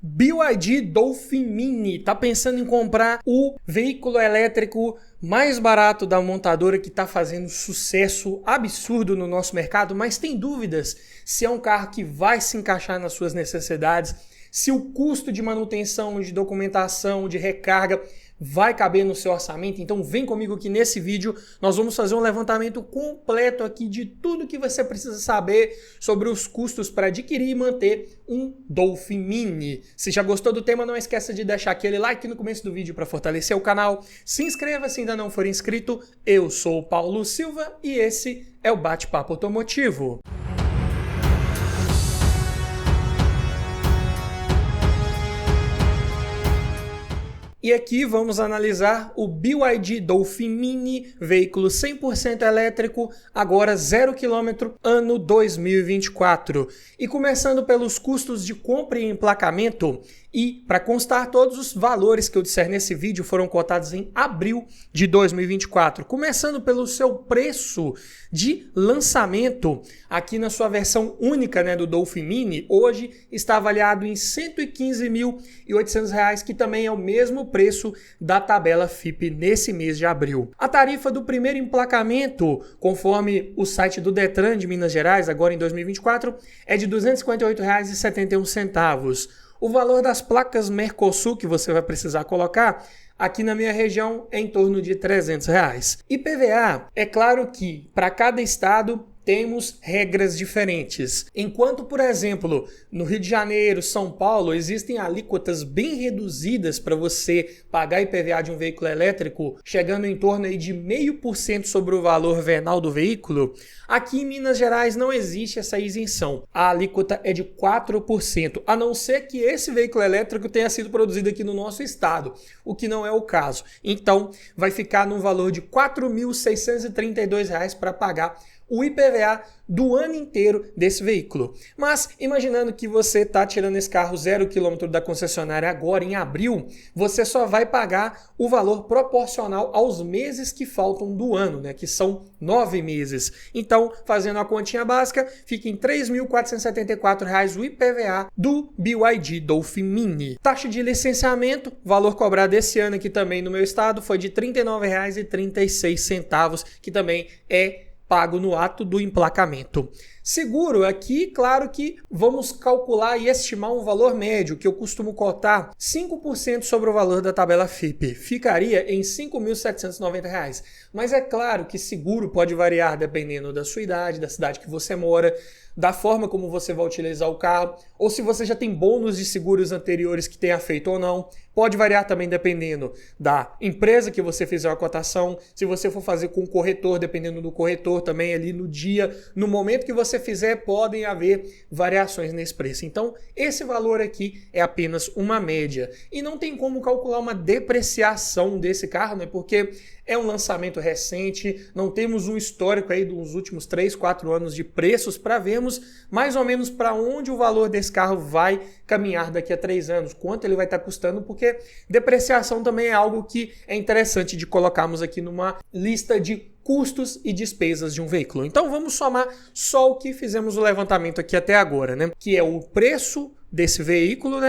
BYD Dolphin Mini, tá pensando em comprar o veículo elétrico mais barato da montadora que está fazendo sucesso absurdo no nosso mercado, mas tem dúvidas se é um carro que vai se encaixar nas suas necessidades, se o custo de manutenção, de documentação, de recarga vai caber no seu orçamento. Então vem comigo que nesse vídeo nós vamos fazer um levantamento completo aqui de tudo que você precisa saber sobre os custos para adquirir e manter um Dolphin Mini. Se já gostou do tema, não esqueça de deixar aquele like no começo do vídeo para fortalecer o canal. Se inscreva se ainda não for inscrito. Eu sou o Paulo Silva e esse é o Bate-Papo Automotivo. E aqui vamos analisar o BYD Dolphin Mini, veículo 100% elétrico, agora 0 km, ano 2024. E começando pelos custos de compra e emplacamento, e para constar, todos os valores que eu disser nesse vídeo foram cotados em abril de 2024. Começando pelo seu preço de lançamento, aqui na sua versão única, do Dolphin Mini, hoje está avaliado em R$ 115.800, que também é o mesmo preço da tabela FIPE nesse mês de abril. A tarifa do primeiro emplacamento, conforme o site do Detran de Minas Gerais, agora em 2024, é de R$ 258,71. O valor das placas Mercosul que você vai precisar colocar aqui na minha região é em torno de R$ 300. IPVA, é claro que para cada estado temos regras diferentes. Enquanto, por exemplo, no Rio de Janeiro, São Paulo, existem alíquotas bem reduzidas para você pagar IPVA de um veículo elétrico, chegando em torno aí de 0,5% sobre o valor venal do veículo, aqui em Minas Gerais não existe essa isenção. A alíquota é de 4%, a não ser que esse veículo elétrico tenha sido produzido aqui no nosso estado, o que não é o caso. Então, vai ficar no valor de R$ 4.632 para pagar o IPVA do ano inteiro desse veículo. Mas imaginando que você está tirando esse carro 0 km da concessionária agora em abril, você só vai pagar o valor proporcional aos meses que faltam do ano, que são 9 meses. Então, fazendo a continha básica, fica em R$ 3.474 o IPVA do BYD Dolphin Mini. Taxa de licenciamento, valor cobrado esse ano aqui também no meu estado, foi de R$ 39,36, que também é pago no ato do emplacamento. Seguro, aqui, claro que vamos calcular e estimar um valor médio, que eu costumo cotar 5% sobre o valor da tabela FIPE. Ficaria em R$ 5.790. Mas é claro que seguro pode variar dependendo da sua idade, da cidade que você mora, da forma como você vai utilizar o carro, ou se você já tem bônus de seguros anteriores que tenha feito ou não. Pode variar também dependendo da empresa que você fizer a cotação, se você for fazer com o corretor, dependendo do corretor também ali no dia, no momento que você fizer, podem haver variações nesse preço. Então, esse valor aqui é apenas uma média. E não tem como calcular uma depreciação desse carro, porque é um lançamento recente, não temos um histórico aí dos últimos 3, 4 anos de preços para vermos mais ou menos para onde o valor desse carro vai caminhar daqui a 3 anos, quanto ele vai estar custando, porque depreciação também é algo que é interessante de colocarmos aqui numa lista de custos e despesas de um veículo. Então vamos somar só o que fizemos o levantamento aqui até agora, que é o preço desse veículo,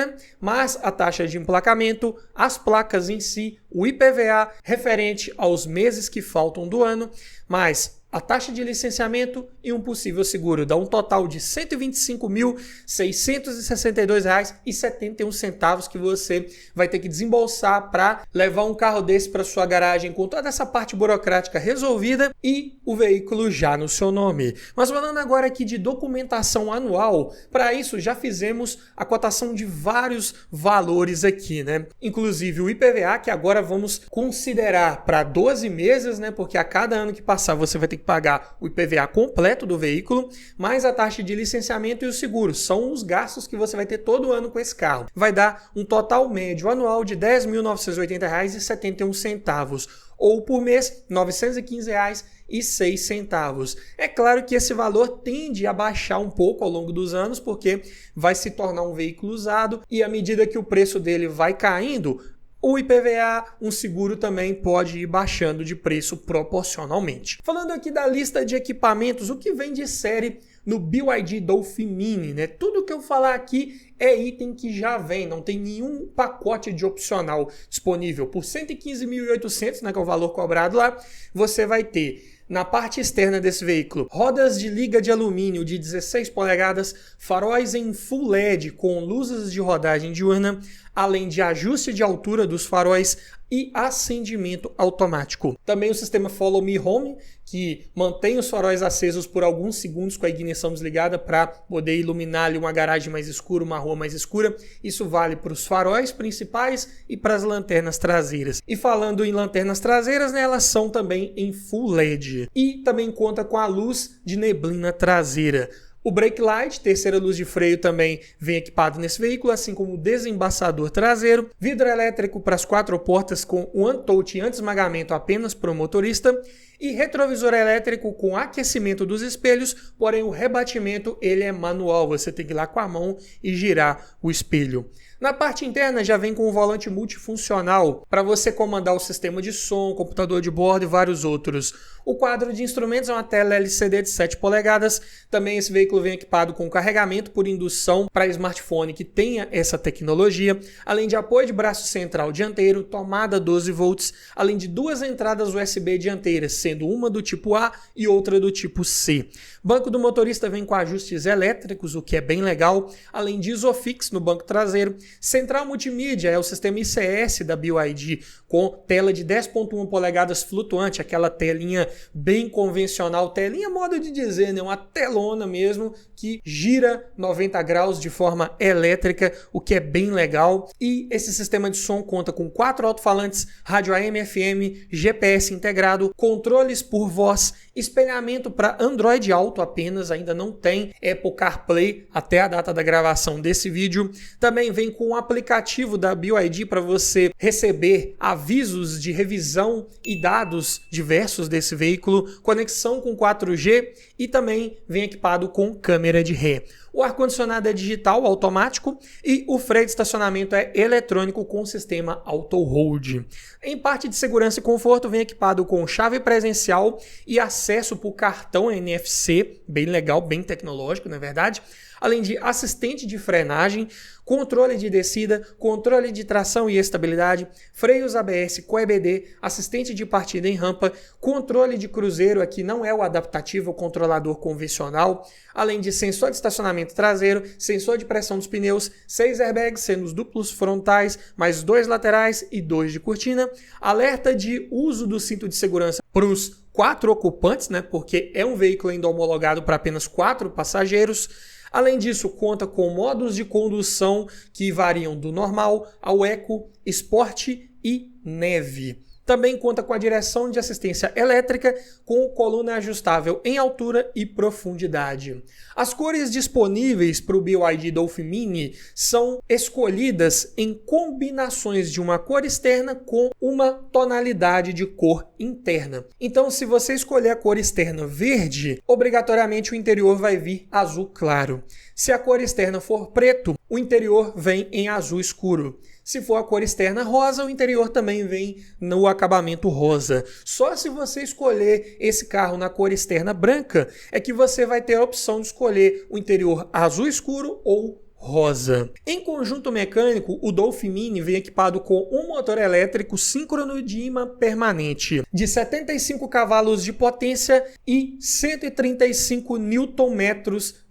mas a taxa de emplacamento, as placas em si, o IPVA referente aos meses que faltam do ano, mais a taxa de licenciamento e um possível seguro. Dá um total de R$ 125.662,71 que você vai ter que desembolsar para levar um carro desse para sua garagem com toda essa parte burocrática resolvida e o veículo já no seu nome. Mas falando agora aqui de documentação anual, para isso já fizemos a cotação de vários valores aqui, inclusive o IPVA, que agora vamos considerar para 12 meses, porque a cada ano que passar você vai ter que pagar o IPVA completo do veículo, mais a taxa de licenciamento e o seguro. São os gastos que você vai ter todo ano com esse carro. Vai dar um total médio anual de R$ 10.980,71, ou por mês R$ 915,06. É claro que esse valor tende a baixar um pouco ao longo dos anos, porque vai se tornar um veículo usado e à medida que o preço dele vai caindo, o IPVA, um seguro também pode ir baixando de preço proporcionalmente. Falando aqui da lista de equipamentos, o que vem de série no BYD Dolphin Mini, Tudo que eu falar aqui é item que já vem, não tem nenhum pacote de opcional disponível. Por R$ 115.800, né, que é o valor cobrado lá, você vai ter na parte externa desse veículo rodas de liga de alumínio de 16 polegadas, faróis em full LED com luzes de rodagem diurna, além de ajuste de altura dos faróis e acendimento automático. Também o sistema Follow Me Home, que mantém os faróis acesos por alguns segundos com a ignição desligada para poder iluminar ali uma garagem mais escura, uma rua mais escura. Isso vale para os faróis principais e para as lanternas traseiras. E falando em lanternas traseiras, né, elas são também em Full LED. E também conta com a luz de neblina traseira. O brake light, terceira luz de freio, também vem equipado nesse veículo, assim como o desembaçador traseiro, vidro elétrico para as 4 portas com One Touch anti-esmagamento apenas para o motorista e retrovisor elétrico com aquecimento dos espelhos, porém o rebatimento ele é manual, você tem que ir lá com a mão e girar o espelho. Na parte interna já vem com um volante multifuncional para você comandar o sistema de som, computador de bordo e vários outros. O quadro de instrumentos é uma tela LCD de 7 polegadas. Também esse veículo vem equipado com carregamento por indução para smartphone que tenha essa tecnologia, além de apoio de braço central dianteiro, tomada 12 volts, além de 2 entradas USB dianteiras, sendo uma do tipo A e outra do tipo C. Banco do motorista vem com ajustes elétricos, o que é bem legal, além de Isofix no banco traseiro. Central multimídia é o sistema ICS da BYD, com tela de 10.1 polegadas flutuante, aquela telinha bem convencional, telinha modo de dizer, né? Uma telona mesmo, que gira 90 graus de forma elétrica, o que é bem legal. E esse sistema de som conta com 4 alto-falantes, rádio AM, FM, GPS integrado, controles por voz, espelhamento para Android Auto apenas, ainda não tem Apple CarPlay até a data da gravação desse vídeo. Também vem com um aplicativo da BYD para você receber avisos de revisão e dados diversos desse veículo, conexão com 4G e também vem equipado com câmera de ré. O ar-condicionado é digital, automático, e o freio de estacionamento é eletrônico com sistema Auto Hold. Em parte de segurança e conforto, vem equipado com chave presencial e acesso por cartão NFC, bem legal, bem tecnológico, não é verdade? Além de assistente de frenagem, controle de descida, controle de tração e estabilidade, freios ABS com EBD, assistente de partida em rampa, controle de cruzeiro, aqui não é o adaptativo, o controlador convencional, além de sensor de estacionamento traseiro, sensor de pressão dos pneus, 6 airbags, sendo os duplos frontais, mais 2 laterais e 2 de cortina, alerta de uso do cinto de segurança para os 4 ocupantes, né, porque é um veículo ainda homologado para apenas 4 passageiros. Além disso, conta com modos de condução que variam do normal ao eco, esporte e neve. Também conta com a direção de assistência elétrica com coluna ajustável em altura e profundidade. As cores disponíveis para o BYD Dolphin Mini são escolhidas em combinações de uma cor externa com uma tonalidade de cor interna. Então, se você escolher a cor externa verde, obrigatoriamente o interior vai vir azul claro. Se a cor externa for preto, o interior vem em azul escuro. Se for a cor externa rosa, o interior também vem no acabamento rosa. Só se você escolher esse carro na cor externa branca, é que você vai ter a opção de escolher o interior azul escuro ou rosa. Em conjunto mecânico, o Dolphin Mini vem equipado com um motor elétrico síncrono de ímã permanente de 75 cavalos de potência e 135 Nm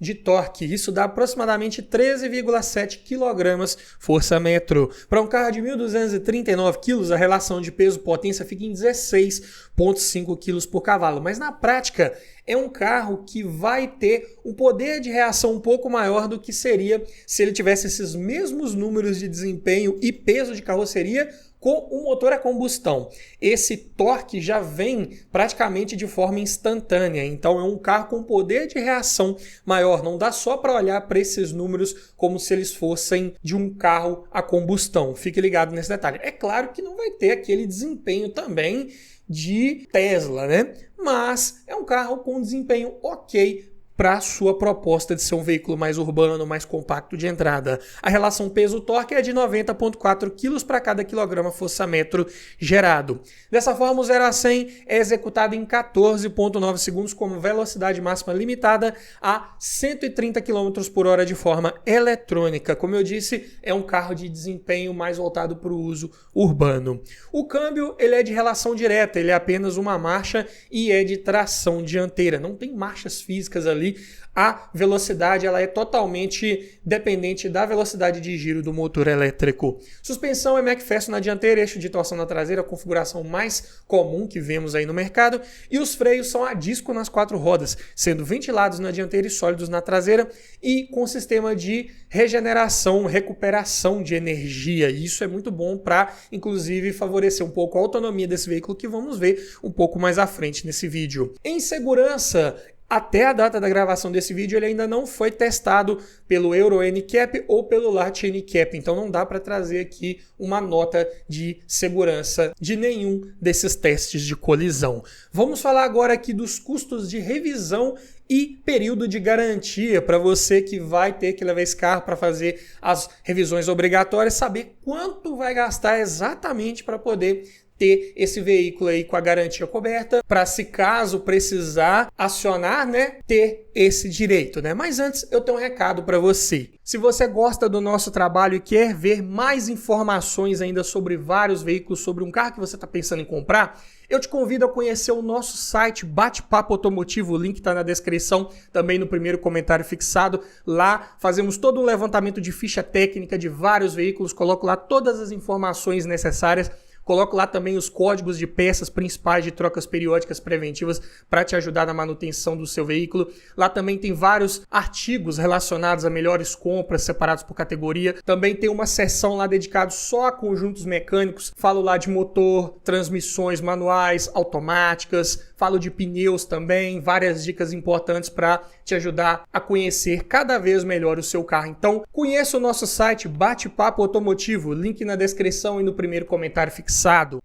de torque. Isso dá aproximadamente 13,7 kgfm. Para um carro de 1.239 kg, a relação de peso-potência fica em 16,5 kg por cavalo. Mas na prática, é um carro que vai ter um poder de reação um pouco maior do que seria se ele tivesse esses mesmos números de desempenho e peso de carroceria com um motor a combustão. Esse torque já vem praticamente de forma instantânea, então é um carro com poder de reação maior. Não dá só para olhar para esses números como se eles fossem de um carro a combustão. Fique ligado nesse detalhe. É claro que não vai ter aquele desempenho também de Tesla, né? Mas é um carro com desempenho ok para a sua proposta de ser um veículo mais urbano, mais compacto de entrada. A relação peso-torque é de 90,4 kg para cada quilograma força-metro gerado. Dessa forma, o 0 a 100 é executado em 14,9 segundos, com velocidade máxima limitada a 130 km por hora de forma eletrônica. Como eu disse, é um carro de desempenho mais voltado para o uso urbano. O câmbio ele é de relação direta, ele é apenas uma marcha e é de tração dianteira. Não tem marchas físicas ali. A velocidade ela é totalmente dependente da velocidade de giro do motor elétrico. Suspensão é McPherson na dianteira, eixo de torção na traseira, a configuração mais comum que vemos aí no mercado. E os freios são a disco nas 4 rodas, sendo ventilados na dianteira e sólidos na traseira e com sistema de regeneração, recuperação de energia. E isso é muito bom para, inclusive, favorecer um pouco a autonomia desse veículo, que vamos ver um pouco mais à frente nesse vídeo. Em segurança, até a data da gravação desse vídeo, ele ainda não foi testado pelo Euro NCAP ou pelo LAT NCAP, então não dá para trazer aqui uma nota de segurança de nenhum desses testes de colisão. Vamos falar agora aqui dos custos de revisão e período de garantia para você que vai ter que levar esse carro para fazer as revisões obrigatórias, saber quanto vai gastar exatamente para poder ter esse veículo aí com a garantia coberta, para se caso precisar acionar, né, ter esse direito, né? Mas antes eu tenho um recado para você. Se você gosta do nosso trabalho e quer ver mais informações ainda sobre vários veículos, sobre um carro que você está pensando em comprar, eu te convido a conhecer o nosso site Bate-Papo Automotivo, o link está na descrição, também no primeiro comentário fixado. Lá fazemos todo um levantamento de ficha técnica de vários veículos, coloco lá todas as informações necessárias. Coloco lá também os códigos de peças principais de trocas periódicas preventivas para te ajudar na manutenção do seu veículo. Lá também tem vários artigos relacionados a melhores compras, separados por categoria. Também tem uma seção lá dedicada só a conjuntos mecânicos. Falo lá de motor, transmissões manuais, automáticas. Falo de pneus também. Várias dicas importantes para te ajudar a conhecer cada vez melhor o seu carro. Então, conheça o nosso site Bate-Papo Automotivo. Link na descrição e no primeiro comentário fixado.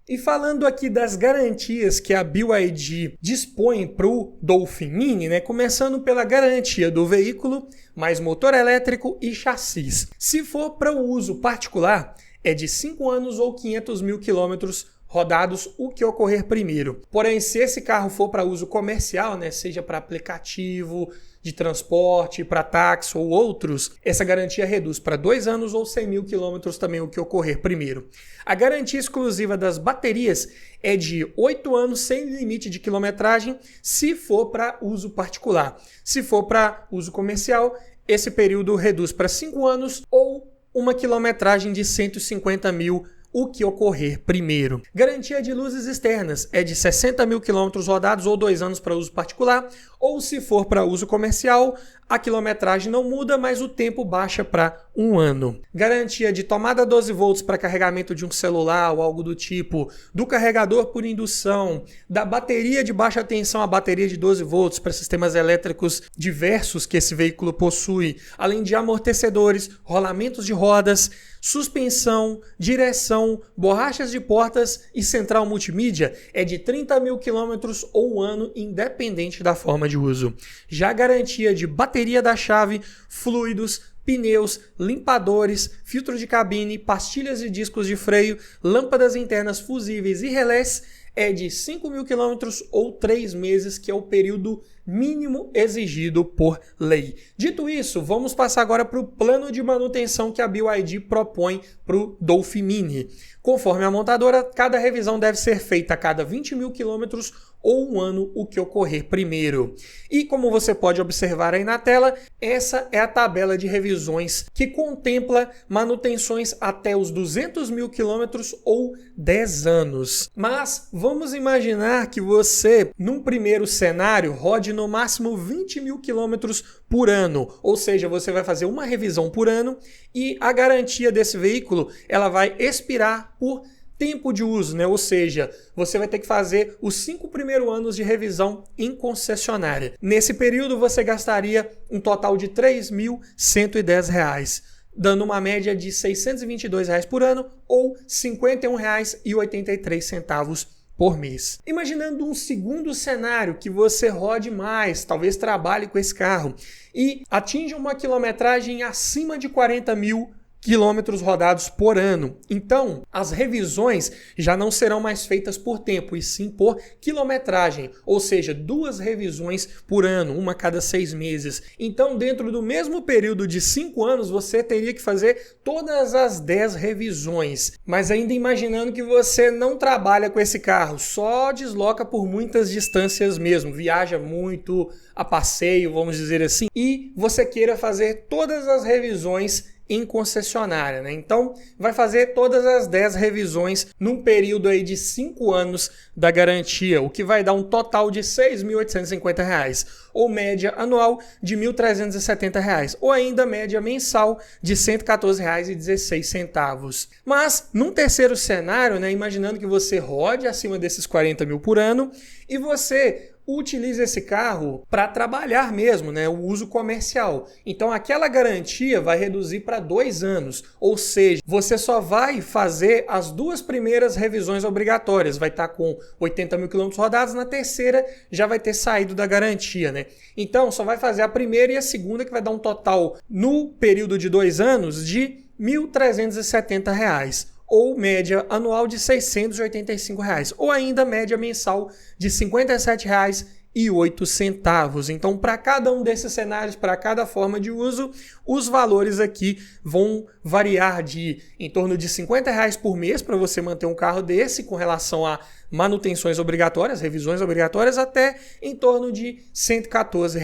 E falando aqui das garantias que a BYD dispõe para o Dolphin Mini, né? Começando pela garantia do veículo, mais motor elétrico e chassis. Se for para o uso particular, é de 5 anos ou 500 mil quilômetros rodados, o que ocorrer primeiro. Porém, se esse carro for para uso comercial, né, seja para aplicativo de transporte, para táxi ou outros, essa garantia reduz para 2 anos ou 100 mil quilômetros também, o que ocorrer primeiro. A garantia exclusiva das baterias é de 8 anos sem limite de quilometragem, se for para uso particular. Se for para uso comercial, esse período reduz para 5 anos ou uma quilometragem de 150 mil, o que ocorrer primeiro. Garantia de luzes externas é de 60 mil quilômetros rodados ou 2 anos para uso particular, ou se for para uso comercial, a quilometragem não muda, mas o tempo baixa para 1 ano. Garantia de tomada 12 volts para carregamento de um celular ou algo do tipo, do carregador por indução, da bateria de baixa tensão à bateria de 12 volts para sistemas elétricos diversos que esse veículo possui, além de amortecedores, rolamentos de rodas, suspensão, direção, borrachas de portas e central multimídia é de 30 mil quilômetros ou 1 ano, independente da forma de uso. Já a garantia de bateria da chave, fluidos, pneus, limpadores, filtro de cabine, pastilhas e discos de freio, lâmpadas internas fusíveis e relés é de 5 mil quilômetros ou 3 meses, que é o período mínimo exigido por lei. Dito isso, vamos passar agora para o plano de manutenção que a BYD propõe para o Dolphin Mini. Conforme a montadora, cada revisão deve ser feita a cada 20 mil quilômetros ou 1 ano, o que ocorrer primeiro. E como você pode observar aí na tela, essa é a tabela de revisões que contempla manutenções até os 200 mil quilômetros ou 10 anos. Mas vamos imaginar que você, num primeiro cenário, rode no máximo 20 mil quilômetros por ano, ou seja, você vai fazer uma revisão por ano e a garantia desse veículo ela vai expirar por tempo de uso, né? Ou seja, você vai ter que fazer os 5 primeiros anos de revisão em concessionária. Nesse período você gastaria um total de R$ 3.110, dando uma média de R$ 622 por ano ou R$ 51,83 por mês. Imaginando um segundo cenário que você rode mais, talvez trabalhe com esse carro e atinja uma quilometragem acima de 40 mil quilômetros rodados por ano. Então, as revisões já não serão mais feitas por tempo, e sim por quilometragem, ou seja, 2 revisões por ano, uma a cada 6 meses. Então, dentro do mesmo período de 5 anos, você teria que fazer todas as 10 revisões. Mas ainda imaginando que você não trabalha com esse carro, só desloca por muitas distâncias mesmo, viaja muito a passeio, vamos dizer assim, e você queira fazer todas as revisões em concessionária, né? Então, vai fazer todas as 10 revisões num período aí de 5 anos da garantia, o que vai dar um total de R$ 6.850, ou média anual de R$ 1.370, ou ainda média mensal de R$ 114,16. Mas, num terceiro cenário, né, imaginando que você rode acima desses 40 mil por ano e você utilize esse carro para trabalhar mesmo, né? O uso comercial. Então aquela garantia vai reduzir para 2 anos, ou seja, você só vai fazer as 2 primeiras revisões obrigatórias, vai estar com 80 mil quilômetros rodados, na terceira já vai ter saído da garantia, né? Então só vai fazer a primeira e a segunda, que vai dar um total no período de 2 anos de R$ 1.370. Ou média anual de R$ 685, ou ainda média mensal de R$ 57,08. Então, para cada um desses cenários, para cada forma de uso, os valores aqui vão variar de em torno de R$ 50 por mês para você manter um carro desse com relação a manutenções obrigatórias, revisões obrigatórias, até em torno de R$ 114.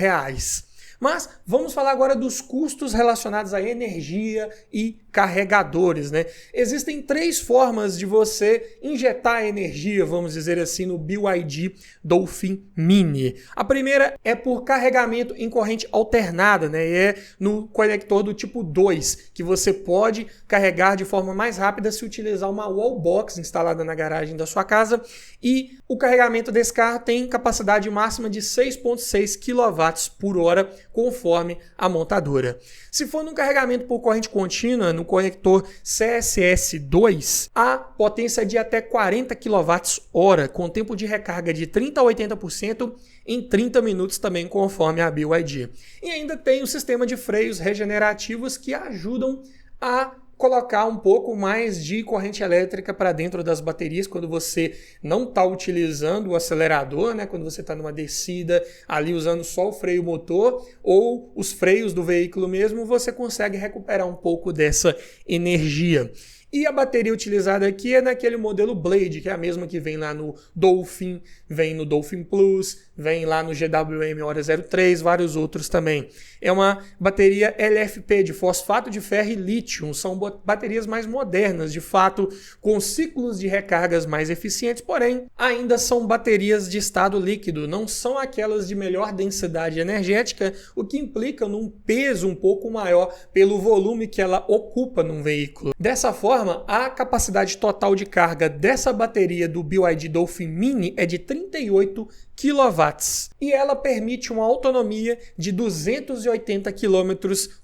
Mas vamos falar agora dos custos relacionados à energia e carregadores, né? Existem 3 formas de você injetar energia, vamos dizer assim, no BYD Dolphin Mini. A primeira é por carregamento em corrente alternada, né? E é no conector do tipo 2, que você pode carregar de forma mais rápida se utilizar uma wallbox instalada na garagem da sua casa. E o carregamento desse carro tem capacidade máxima de 6,6 kWh, conforme a montadora. Se for num carregamento por corrente contínua, no conector CSS2, a potência é de até 40 kWh, com tempo de recarga de 30% a 80% em 30 minutos também, conforme a BYD. E ainda tem o sistema de freios regenerativos que ajudam a colocar um pouco mais de corrente elétrica para dentro das baterias quando você não está utilizando o acelerador, né? Quando você está numa descida ali usando só o freio motor ou os freios do veículo mesmo, você consegue recuperar um pouco dessa energia. E a bateria utilizada aqui é naquele modelo Blade, que é a mesma que vem lá no Dolphin, vem no Dolphin Plus, vem lá no GWM Hora 03, vários outros também. É uma bateria LFP de fosfato de ferro e lítio, são baterias mais modernas, de fato, com ciclos de recargas mais eficientes, porém, ainda são baterias de estado líquido, não são aquelas de melhor densidade energética, o que implica num peso um pouco maior pelo volume que ela ocupa num veículo. Dessa forma, a capacidade total de carga dessa bateria do BYD Dolphin Mini é de 38 kW e ela permite uma autonomia de 280 km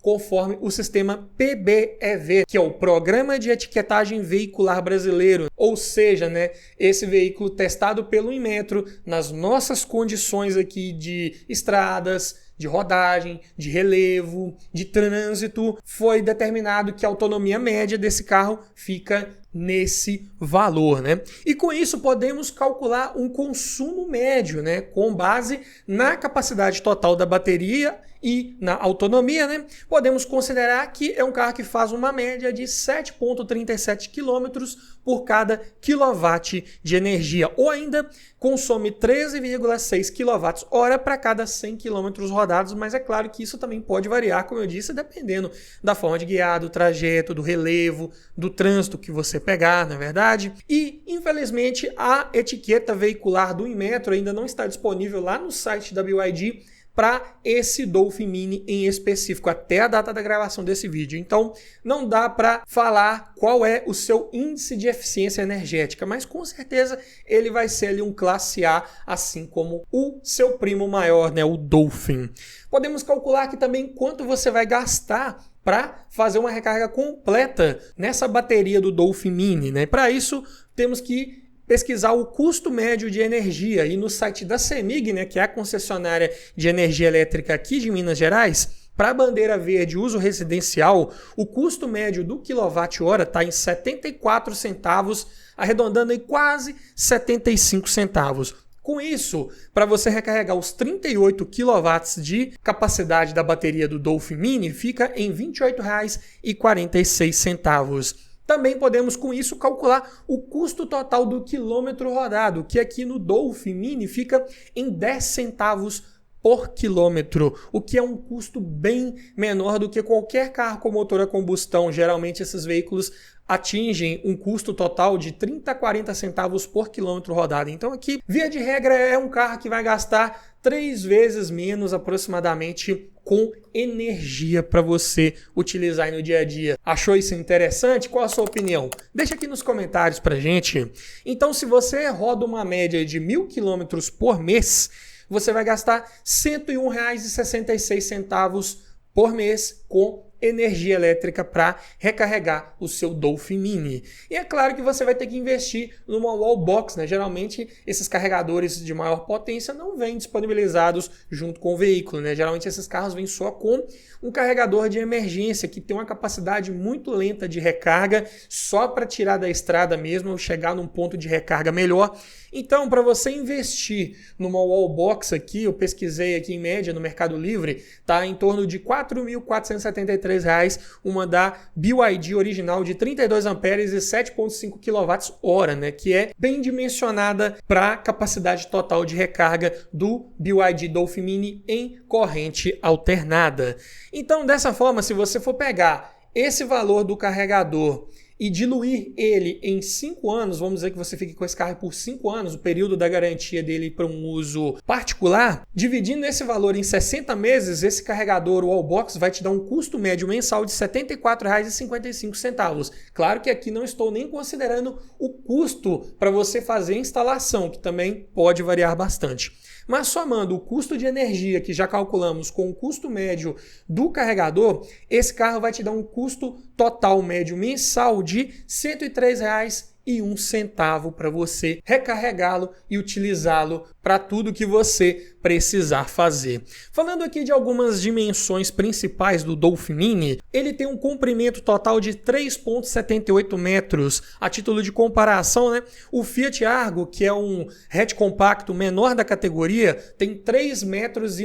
conforme o sistema PBEV, que é o Programa de Etiquetagem Veicular Brasileiro, ou seja, né, esse veículo testado pelo Inmetro nas nossas condições aqui de estradas, de rodagem, de relevo, de trânsito, foi determinado que a autonomia média desse carro fica nesse valor, né? E com isso podemos calcular um consumo médio, né, com base na capacidade total da bateria e na autonomia, né? Podemos considerar que é um carro que faz uma média de 7,37 km por cada quilowatt de energia, ou ainda consome 13,6 kWh para cada 100 km rodados, mas é claro que isso também pode variar, como eu disse, dependendo da forma de guiar, do trajeto, do relevo, do trânsito que você pegar, na verdade. E, infelizmente, a etiqueta veicular do Inmetro ainda não está disponível lá no site da BYD para esse Dolphin Mini em específico, até a data da gravação desse vídeo. Então, não dá para falar qual é o seu índice de eficiência energética, mas com certeza ele vai ser ali um classe A, assim como o seu primo maior, né, o Dolphin. Podemos calcular aqui também quanto você vai gastar para fazer uma recarga completa nessa bateria do Dolphin Mini, né? Para isso, temos que pesquisar o custo médio de energia e no site da CEMIG, né, que é a concessionária de energia elétrica aqui de Minas Gerais, para a bandeira verde uso residencial, o custo médio do quilowatt-hora está em 74 centavos, arredondando em quase 75 centavos. Com isso, para você recarregar os 38 kW de capacidade da bateria do Dolphin Mini, fica em R$ 28,46. Também podemos, com isso, calcular o custo total do quilômetro rodado, que aqui no Dolphin Mini fica em 10 centavos por quilômetro, o que é um custo bem menor do que qualquer carro com motor a combustão. Geralmente esses veículos atingem um custo total de 30 a 40 centavos por quilômetro rodado. Então aqui, via de regra, é um carro que vai gastar 3 vezes menos aproximadamente com energia para você utilizar no dia a dia. Achou isso interessante? Qual a sua opinião? Deixa aqui nos comentários pra gente. Então, se você roda uma média de 1.000 quilômetros por mês, você vai gastar R$ 101,66 por mês com energia elétrica para recarregar o seu Dolphin Mini. E é claro que você vai ter que investir numa wall box, né? Geralmente esses carregadores de maior potência não vêm disponibilizados junto com o veículo, né? Geralmente esses carros vêm só com um carregador de emergência que tem uma capacidade muito lenta de recarga, só para tirar da estrada mesmo ou chegar num ponto de recarga melhor. Então, para você investir numa wall box aqui, eu pesquisei aqui em média no Mercado Livre, tá em torno de R$ 4.473, uma da BYD original de 32 amperes e 7,5 kWh, né, que é bem dimensionada para a capacidade total de recarga do BYD Dolphin Mini em corrente alternada. Então, dessa forma, se você for pegar esse valor do carregador e diluir ele em 5 anos, vamos dizer que você fique com esse carro por 5 anos, o período da garantia dele para um uso particular, dividindo esse valor em 60 meses, esse carregador wallbox vai te dar um custo médio mensal de R$ 74,55. Claro que aqui não estou nem considerando o custo para você fazer a instalação, que também pode variar bastante. Mas somando o custo de energia que já calculamos com o custo médio do carregador, esse carro vai te dar um custo total médio mensal de R$ 103,01 para você recarregá-lo e utilizá-lo para tudo que você precisar fazer. Falando aqui de algumas dimensões principais do Dolphin Mini, ele tem um comprimento total de 3,78 metros. A título de comparação, né, o Fiat Argo, que é um hatch compacto menor da categoria, tem 3,99 metros.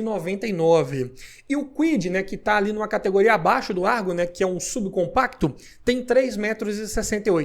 E o Kwid, né, que está ali numa categoria abaixo do Argo, né, que é um subcompacto, tem 3,68 metros.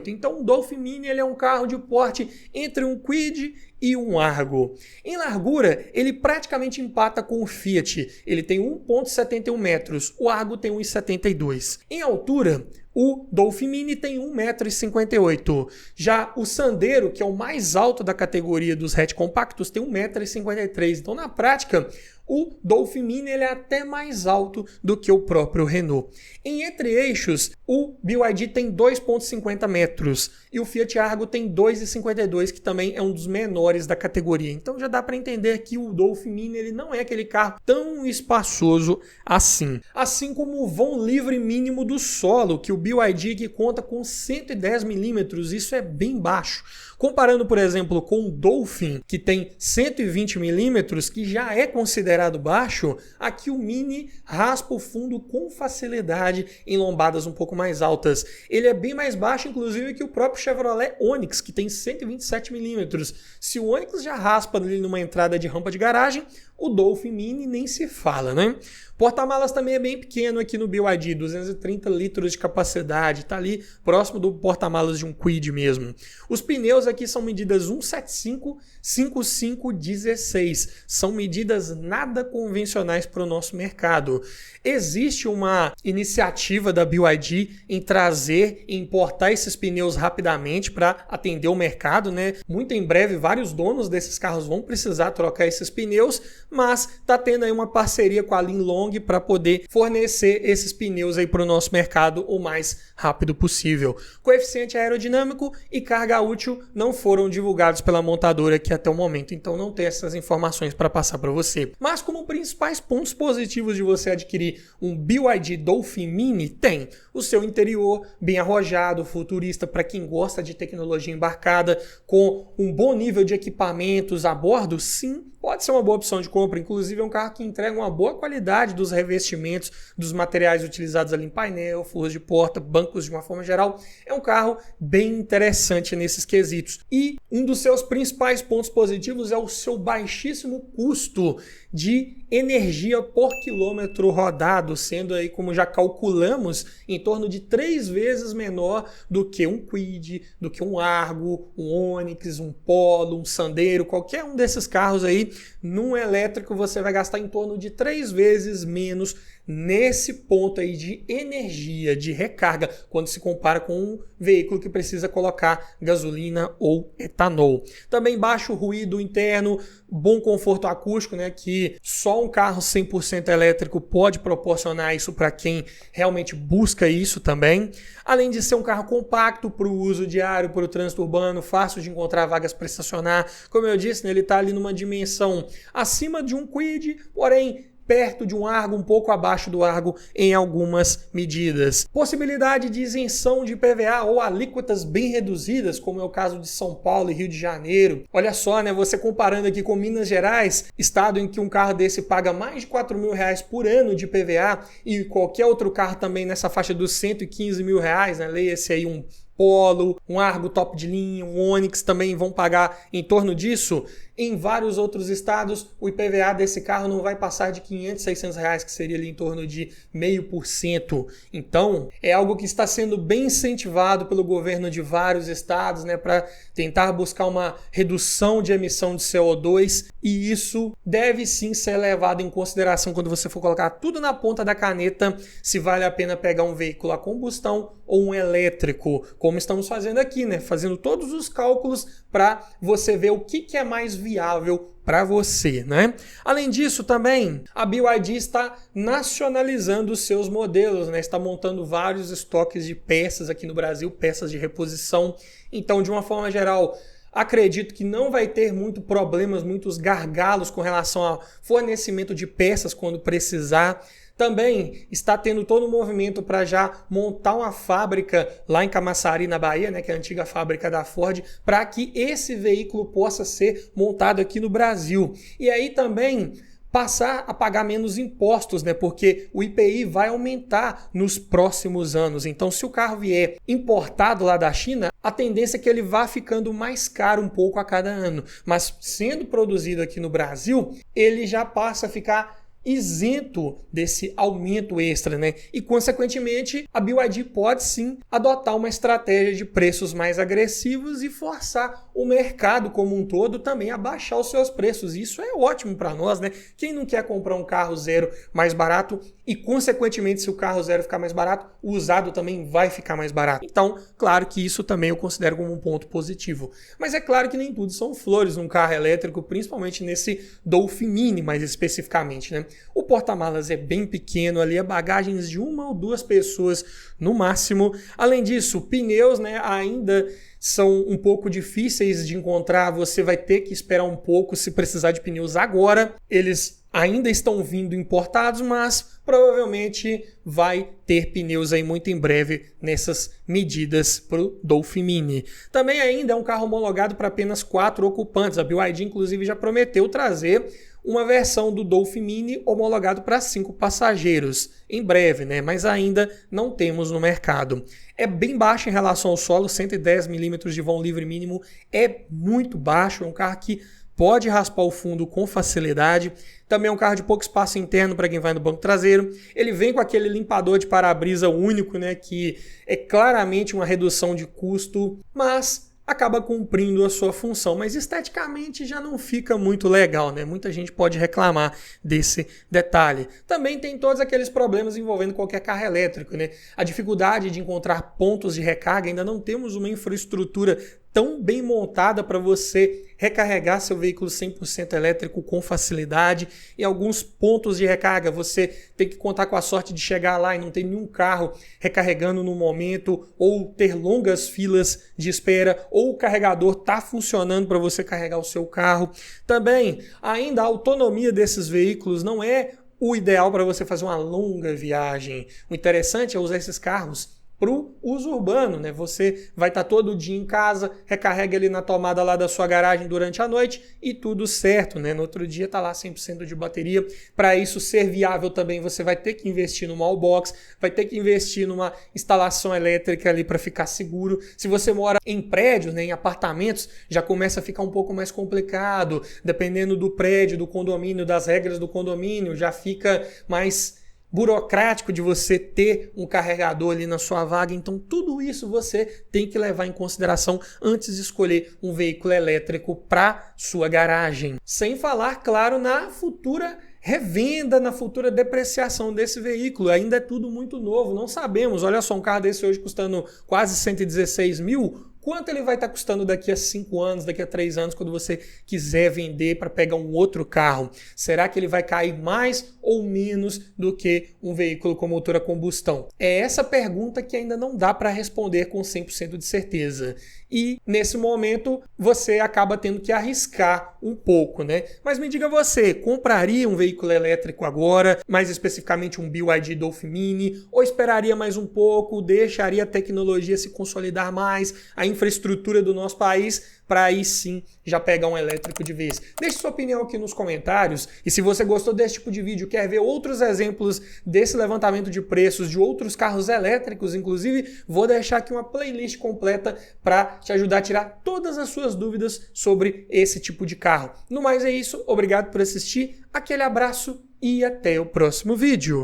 Então o Dolphin Mini ele é um carro de porte entre um Kwid e um Argo. Em largura, ele praticamente empata com o Fiat. Ele tem 1,71 metros, o Argo tem 1,72. Em altura, o Dolphin Mini tem 1,58 m. Já o Sandero, que é o mais alto da categoria dos hatch compactos, tem 1,53 m. Então, na prática, o Dolphin Mini ele é até mais alto do que o próprio Renault. Em entre-eixos, o BYD tem 2,50 metros e o Fiat Argo tem 2,52, que também é um dos menores da categoria. Então já dá para entender que o Dolphin Mini ele não é aquele carro tão espaçoso assim. Assim como o vão livre mínimo do solo, que o BYD que conta com 110 milímetros, isso é bem baixo. Comparando, por exemplo, com o Dolphin, que tem 120 milímetros, que já é considerado baixo, aqui o Mini raspa o fundo com facilidade em lombadas um pouco mais altas. Ele é bem mais baixo, inclusive, que o próprio Chevrolet Onix, que tem 127 milímetros. Se o Onix já raspa ali numa entrada de rampa de garagem, o Dolphin Mini nem se fala, né? Porta-malas também é bem pequeno aqui no BYD, 230 litros de capacidade, está ali próximo do porta-malas de um Kwid mesmo. Os pneus aqui são medidas 175, 55, 16. São medidas nada convencionais para o nosso mercado. Existe uma iniciativa da BYD em trazer e importar esses pneus rapidamente para atender o mercado, né? Muito em breve, vários donos desses carros vão precisar trocar esses pneus, mas está tendo aí uma parceria com a Linlong para poder fornecer esses pneus aí para o nosso mercado o mais rápido possível. Coeficiente aerodinâmico e carga útil não foram divulgados pela montadora aqui até o momento, então não tem essas informações para passar para você. Mas Mas como principais pontos positivos de você adquirir um BYD Dolphin Mini, tem o seu interior bem arrojado, futurista para quem gosta de tecnologia embarcada, com um bom nível de equipamentos a bordo, sim, pode ser uma boa opção de compra. Inclusive é um carro que entrega uma boa qualidade dos revestimentos, dos materiais utilizados ali em painel, forros de porta, bancos de uma forma geral. É um carro bem interessante nesses quesitos. E um dos seus principais pontos positivos é o seu baixíssimo custo de energia por quilômetro rodado, sendo aí, como já calculamos, em torno de 3 vezes menor do que um Kwid, do que um Argo, um Onix, um Polo, um Sandero, qualquer um desses carros aí, num elétrico você vai gastar em torno de 3 vezes menos nesse ponto aí de energia, de recarga, quando se compara com um veículo que precisa colocar gasolina ou etanol. Também baixo ruído interno, bom conforto acústico, né, que só um carro 100% elétrico pode proporcionar isso para quem realmente busca isso também. Além de ser um carro compacto para o uso diário, para o trânsito urbano, fácil de encontrar vagas para estacionar. Como eu disse, né, ele está ali numa dimensão acima de um Kwid, porém perto de um Argo, um pouco abaixo do Argo em algumas medidas. Possibilidade de isenção de IPVA ou alíquotas bem reduzidas, como é o caso de São Paulo e Rio de Janeiro. Olha só, né? Você comparando aqui com Minas Gerais, estado em que um carro desse paga mais de R$4 mil por ano de IPVA e qualquer outro carro também nessa faixa dos R$115 mil, né? Leia-se aí um Polo, um Argo top de linha, um Onix também vão pagar em torno disso. Em vários outros estados, o IPVA desse carro não vai passar de R$500, R$600, que seria ali em torno de 0,5%. Então, é algo que está sendo bem incentivado pelo governo de vários estados, né, para tentar buscar uma redução de emissão de CO2, e isso deve sim ser levado em consideração quando você for colocar tudo na ponta da caneta, se vale a pena pegar um veículo a combustão ou um elétrico, como estamos fazendo aqui, né, fazendo todos os cálculos para você ver o que é mais viável para você, né? Além disso, também a BYD está nacionalizando os seus modelos, né? Está montando vários estoques de peças aqui no Brasil, peças de reposição. Então, de uma forma geral, acredito que não vai ter muitos gargalos com relação ao fornecimento de peças quando precisar. Também está tendo todo um movimento para já montar uma fábrica lá em Camaçari, na Bahia, né, que é a antiga fábrica da Ford, para que esse veículo possa ser montado aqui no Brasil. E aí também passar a pagar menos impostos, né? Porque o IPI vai aumentar nos próximos anos. Então, se o carro vier importado lá da China, a tendência é que ele vá ficando mais caro um pouco a cada ano. Mas sendo produzido aqui no Brasil, ele já passa a ficar isento desse aumento extra, né? E, consequentemente, a BYD pode sim adotar uma estratégia de preços mais agressivos e forçar o mercado como um todo também a baixar os seus preços. E isso é ótimo para nós, né? Quem não quer comprar um carro zero mais barato e, consequentemente, se o carro zero ficar mais barato, o usado também vai ficar mais barato. Então, claro que isso também eu considero como um ponto positivo. Mas é claro que nem tudo são flores num carro elétrico, principalmente nesse Dolphin Mini, mais especificamente, né? O porta-malas é bem pequeno, ali é bagagens de 1 ou 2 pessoas no máximo. Além disso, pneus, né, ainda são um pouco difíceis de encontrar, você vai ter que esperar um pouco se precisar de pneus agora. Eles ainda estão vindo importados, mas provavelmente vai ter pneus aí muito em breve nessas medidas para o Dolphin Mini. Também ainda é um carro homologado para apenas 4 ocupantes. A BYD, inclusive, já prometeu trazer uma versão do Dolphin Mini homologado para 5 passageiros em breve, né? Mas ainda não temos no mercado. É bem baixo em relação ao solo, 110 milímetros de vão livre mínimo, é muito baixo, é um carro que pode raspar o fundo com facilidade. Também é um carro de pouco espaço interno para quem vai no banco traseiro. Ele vem com aquele limpador de para-brisa único, né, que é claramente uma redução de custo, mas acaba cumprindo a sua função, mas esteticamente já não fica muito legal, né? Muita gente pode reclamar desse detalhe. Também tem todos aqueles problemas envolvendo qualquer carro elétrico, né? A dificuldade de encontrar pontos de recarga, ainda não temos uma infraestrutura tão bem montada para você recarregar seu veículo 100% elétrico com facilidade. Em alguns pontos de recarga você tem que contar com a sorte de chegar lá e não ter nenhum carro recarregando no momento, ou ter longas filas de espera, ou o carregador está funcionando para você carregar o seu carro. Também, ainda a autonomia desses veículos não é o ideal para você fazer uma longa viagem. O interessante é usar esses carros para o uso urbano, né? Você vai estar todo dia em casa, recarrega ali na tomada lá da sua garagem durante a noite e tudo certo, né? No outro dia está lá 100% de bateria. Para isso ser viável também, você vai ter que investir numa wallbox, vai ter que investir numa instalação elétrica ali para ficar seguro. Se você mora em prédios, né, em apartamentos, já começa a ficar um pouco mais complicado. Dependendo do prédio, do condomínio, das regras do condomínio, já fica mais burocrático de você ter um carregador ali na sua vaga. Então tudo isso você tem que levar em consideração antes de escolher um veículo elétrico para sua garagem. Sem falar, claro, na futura revenda, na futura depreciação desse veículo. Ainda é tudo muito novo, não sabemos. Olha só, um carro desse hoje custando quase 116 mil, quanto ele vai estar custando daqui a 5 anos, daqui a 3 anos, quando você quiser vender para pegar um outro carro? Será que ele vai cair mais ou menos do que um veículo com motor a combustão? É essa pergunta que ainda não dá para responder com 100% de certeza. E nesse momento você acaba tendo que arriscar um pouco, né? Mas me diga você, compraria um veículo elétrico agora, mais especificamente um BYD Dolphin Mini, ou esperaria mais um pouco, deixaria a tecnologia se consolidar mais, a infraestrutura do nosso país, para aí sim já pegar um elétrico de vez? Deixe sua opinião aqui nos comentários, e se você gostou desse tipo de vídeo, quer ver outros exemplos desse levantamento de preços de outros carros elétricos, inclusive, vou deixar aqui uma playlist completa para te ajudar a tirar todas as suas dúvidas sobre esse tipo de carro. No mais é isso, obrigado por assistir, aquele abraço e até o próximo vídeo.